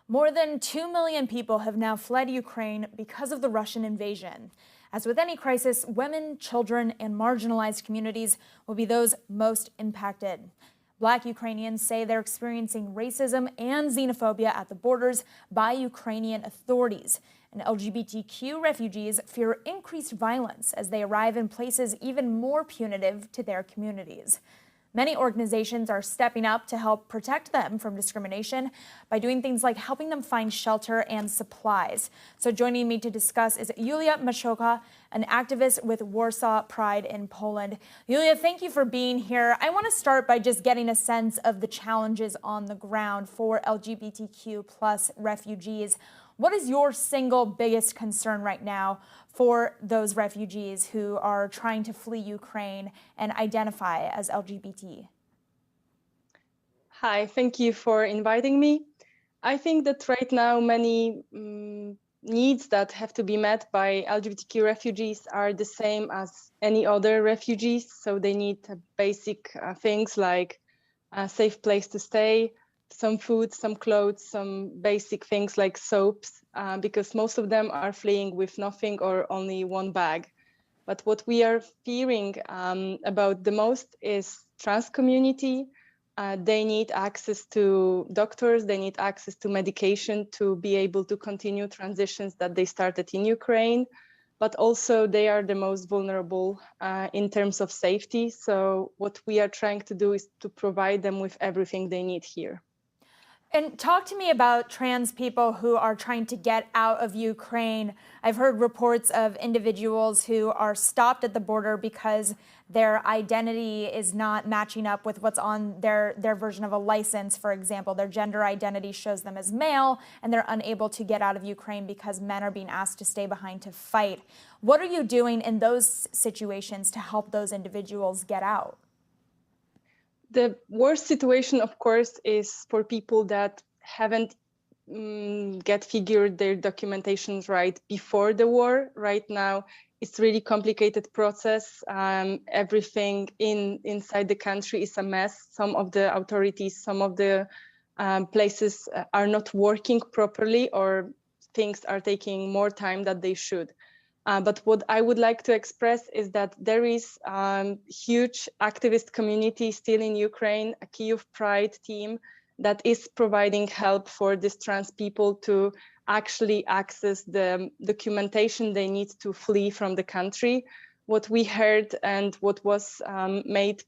More than 2 million people have now fled Ukraine because of the Russian invasion. As with any crisis, women, children, and marginalized communities will be those most impacted. Black Ukrainians say they're experiencing racism and xenophobia at the borders by Ukrainian authorities. And LGBTQ refugees fear increased violence as they arrive in places even more punitive to their communities. Many organizations are stepping up to help protect them from discrimination by doing things like helping them find shelter and supplies. So joining me to discuss is Julia Maciocha, an activist with Warsaw Pride in Poland. Julia, thank you for being here. I want to start by just getting a sense of the challenges on the ground for LGBTQ plus refugees. What is your single biggest concern right now for those refugees who are trying to flee Ukraine and identify as LGBT? Hi, thank you for inviting me. I think that right now many needs that have to be met by LGBTQ refugees are the same as any other refugees. So they need basic things like a safe place to stay, some food, some clothes, some basic things like soaps, because most of them are fleeing with nothing or only one bag. But what we are fearing about the most is trans community. They need access to doctors, they need access to medication to be able to continue transitions that they started in Ukraine, but also they are the most vulnerable in terms of safety. So what we are trying to do is to provide them with everything they need here. And talk to me about trans people who are trying to get out of Ukraine. I've heard reports of individuals who are stopped at the border because their identity is not matching up with what's on their version of a license, for example. Their gender identity shows them as male, and they're unable to get out of Ukraine because men are being asked to stay behind to fight. What are you doing in those situations to help those individuals get out? The worst situation, of course, is for people that haven't get figured their documentations right before the war. Right now, it's really complicated process. Everything inside the country is a mess. Some of the authorities, some of the places are not working properly, or things are taking more time than they should. But what I would like to express is that there is a huge activist community still in Ukraine, a Kyiv Pride team that is providing help for these trans people to actually access the documentation they need to flee from the country. What we heard and what was made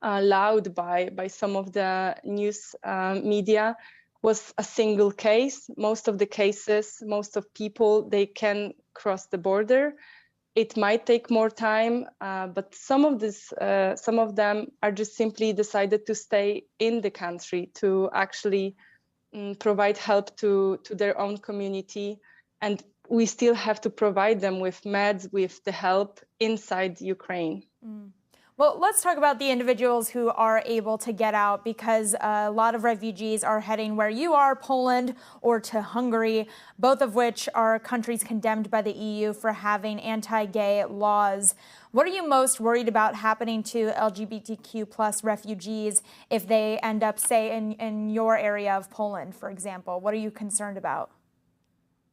loud by some of the news media was a single case. Most of the cases, most of people, they can cross the border. It might take more time, but some of them are just simply decided to stay in the country to actually provide help to their own community. And we still have to provide them with meds, with the help inside Ukraine. Well, let's talk about the individuals who are able to get out, because a lot of refugees are heading where you are, Poland, or to Hungary, both of which are countries condemned by the EU for having anti-gay laws. What are you most worried about happening to LGBTQ plus refugees if they end up, say, in your area of Poland, for example? What are you concerned about?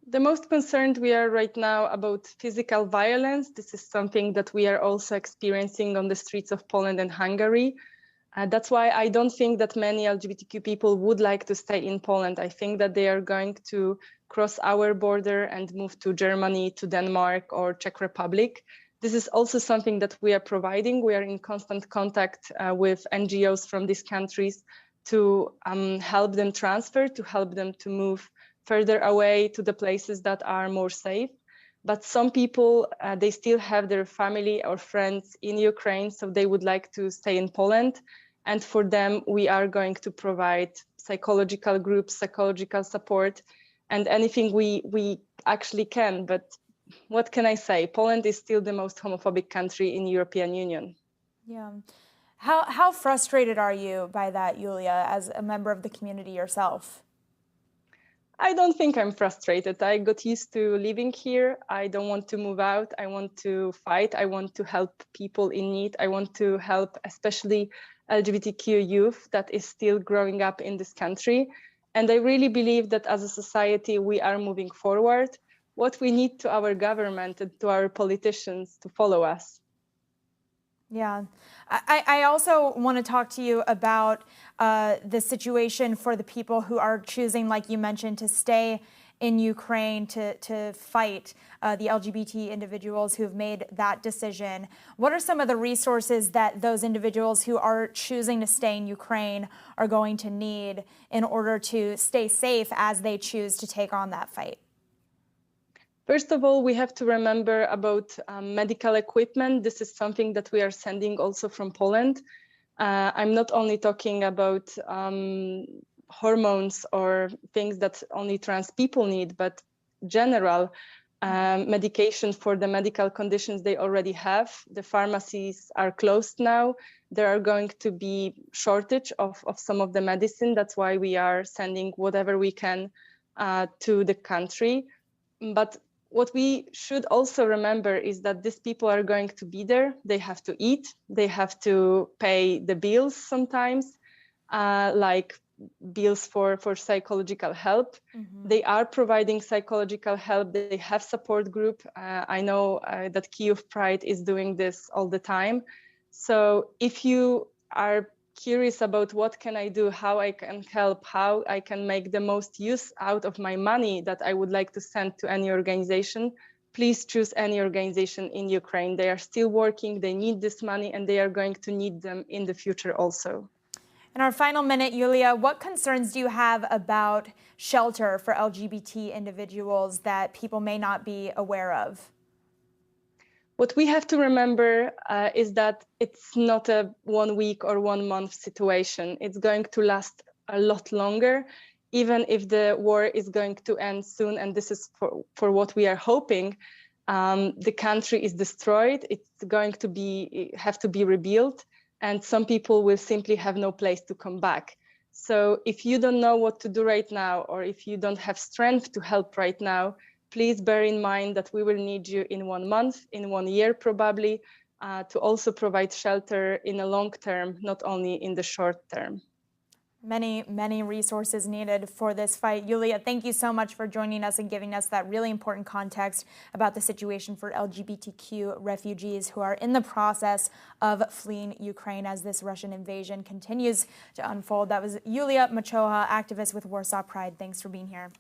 The most concerned we are right now about physical violence. This is something that we are also experiencing on the streets of Poland and Hungary. That's why I don't think that many LGBTQ people would like to stay in Poland. I think that they are going to cross our border and move to Germany, to Denmark, or Czech Republic. This is also something that we are providing. We are in constant contact with NGOs from these countries to help them transfer, to help them to move further away to the places that are more safe. But some people, they still have their family or friends in Ukraine, so they would like to stay in Poland. And for them, we are going to provide psychological groups, psychological support, and anything we actually can. But what can I say? Poland is still the most homophobic country in the European Union. Yeah. How frustrated are you by that, Julia, as a member of the community yourself? I don't think I'm frustrated. I got used to living here. I don't want to move out. I want to fight. I want to help people in need. I want to help especially LGBTQ youth that is still growing up in this country. And I really believe that as a society, we are moving forward. What we need to our government and to our politicians to follow us. Yeah. I also want to talk to you about the situation for the people who are choosing, like you mentioned, to stay in Ukraine to fight the LGBT individuals who have made that decision. What are some of the resources that those individuals who are choosing to stay in Ukraine are going to need in order to stay safe as they choose to take on that fight? First of all, we have to remember about medical equipment. This is something that we are sending also from Poland. I'm not only talking about hormones or things that only trans people need, but general medication for the medical conditions they already have. The pharmacies are closed now. There are going to be shortage of some of the medicine. That's why we are sending whatever we can to the country. But what we should also remember is that these people are going to be there. They have to eat. They have to pay the bills sometimes, like bills for psychological help. Mm-hmm. They are providing psychological help. They have support group. I know that Kyiv Pride is doing this all the time. So if you are curious about what can I do, how I can help, how I can make the most use out of my money that I would like to send to any organization, please choose any organization in Ukraine. They are still working, they need this money, and they are going to need them in the future also. In our final minute, Julia, what concerns do you have about shelter for LGBT individuals that people may not be aware of? What we have to remember is that it's not a 1 week or 1 month situation. It's going to last a lot longer, even if the war is going to end soon. And this is for what we are hoping. The country is destroyed. It's going to have to be rebuilt. And some people will simply have no place to come back. So if you don't know what to do right now, or if you don't have strength to help right now, please bear in mind that we will need you in 1 month, in 1 year probably, to also provide shelter in a long term, not only in the short term. Many resources needed for this fight. Julia, thank you so much for joining us and giving us that really important context about the situation for LGBTQ refugees who are in the process of fleeing Ukraine as this Russian invasion continues to unfold. That was Julia Maciocha, activist with Warsaw Pride. Thanks for being here.